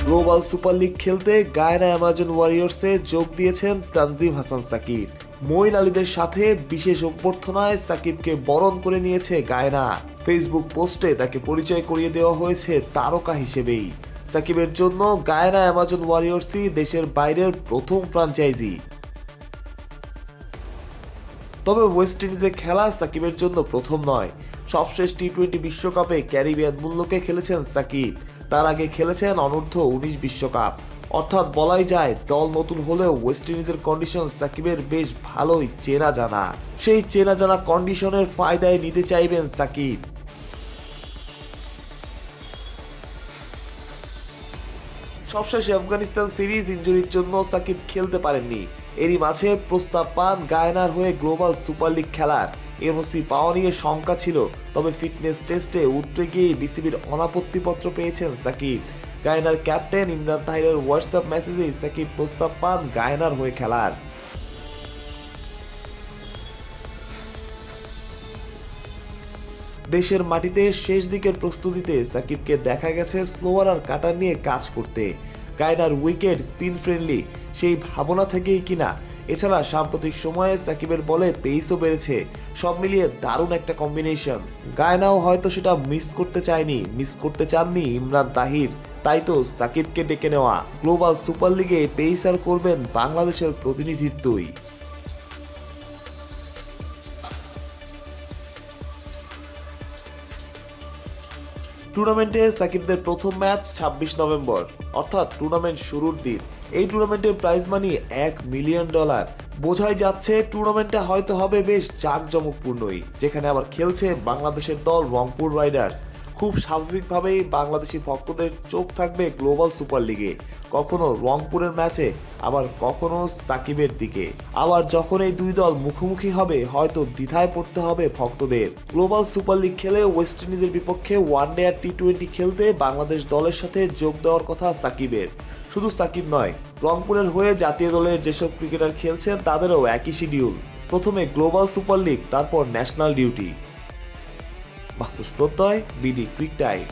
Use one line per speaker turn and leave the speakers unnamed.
Global super league খেলতে Guyana Amazon ওয়ারিয়র্সে যোগ দিয়েছেন তানজিম হাসান সাকিব। মঈন আলীদের সাথে বিশেষ অভ্যর্থনায় সাকিবকে বরণ করে নিয়েছে গায়ানা। ফেসবুক পোস্টে তাকে পরিচয় করিয়ে দেওয়া হয়েছে তারকা হিসেবেই। সাকিবের জন্য গায়ানা অ্যামাজন ওয়ারিয়র্সই দেশের বাইরের প্রথম ফ্র্যাঞ্চাইজি। তবে ওয়েস্ট ইন্ডিজে খেলা সাকিবের জন্য প্রথম নয়। সবশেষ টি-20 বিশ্বকাপে ক্যারিবিয়ান মূল্যকে খেলেছেন সাকিব। তার আগে খেলেছেন অনূর্ধ্ব-19 বিশ্বকাপ। অর্থাৎ বলাই যায় দল নতুন হলেও ওয়েস্ট ইন্ডিজের কন্ডিশন সাকিবের বেশ ভালোই চেনা জানা। সেই চেনা জানা কন্ডিশনের ফায়দায় নিতে চাইবেন সাকিব। সবশেষ আফগানিস্তান সিরিজ ইনজুরির জন্য সাকিব খেলতে পারেননি। এরই মাঝে প্রস্তাব পান গায়ানার হয়ে গ্লোবাল সুপার লিগ খেলার। এনওসি পাওয়া নিয়ে শঙ্কা ছিল, তবে ফিটনেস টেস্টে উতরে গিয়ে বিসিবির অনাপত্তিপত্র পেয়েছেন সাকিব। গায়ানার ক্যাপ্টেন ইমরান তাহিরের হোয়াটসঅ্যাপ মেসেজেই সাকিব প্রস্তাব পান গায়ানার হয়ে খেলার। দেশের মাটিতে শেষ দিকের প্রস্তুতিতে সাকিবকে দেখা গেছে স্লোয়ার আর কাটার নিয়ে কাজ করতে। গায়ানার উইকেট স্পিন ফ্রেন্ডলি, সেই ভাবনা থেকেই কিনা। এছাড়া সাম্প্রতিক সময়ে সাকিবের বলে পেসও বেড়েছে। সব মিলিয়ে দারুণ একটা কম্বিনেশন। গায়ানাও হয়তো সেটা মিস করতে চাননি ইমরান তাহির। তাই তো সাকিবকে ডেকে নেওয়া। গ্লোবাল সুপার লিগে পেসার করবেন বাংলাদেশের প্রতিনিধিত্বই। টুর্নামেন্টে সাকিবদের প্রথম ম্যাচ 26 নভেম্বর, অর্থাৎ টুর্নামেন্ট শুরুর দিন। এই টুর্নামেন্টের প্রাইজ মানি $1 মিলিয়ন। বোঝাই যাচ্ছে টুর্নামেন্টটা হয়তো হবে বেশ জাঁকজমকপূর্ণই, যেখানে আবার খেলছে বাংলাদেশের দল রংপুর রাইডার্স। খুব স্বাভাবিকভাবেই বাংলাদেশি ভক্তদের চোখ থাকবে গ্লোবাল সুপার লিগে, কখনো রংপুরের ম্যাচে, আবার কখনো সাকিবের দিকে। আবার যখন এই দুই দল মুখোমুখি হবে হয়তো দ্বিধায় পড়তে হবে ভক্তদের। গ্লোবাল সুপার লিগ খেলে ওয়েস্ট ইন্ডিজের বিপক্ষে ওয়ানডে আর টি-20 খেলতে বাংলাদেশ দলের সাথে যোগ দেওয়ার কথা সাকিবের। শুধু সাকিব নয়, রংপুরের হয়ে জাতীয় দলের যেসব ক্রিকেটার খেলছেন তাদেরও একই শিডিউল। প্রথমে গ্লোবাল সুপার লিগ, তারপর ন্যাশনাল ডিউটি। মাহফুজ প্রত্যয়, বিডি ক্রিক টাইম।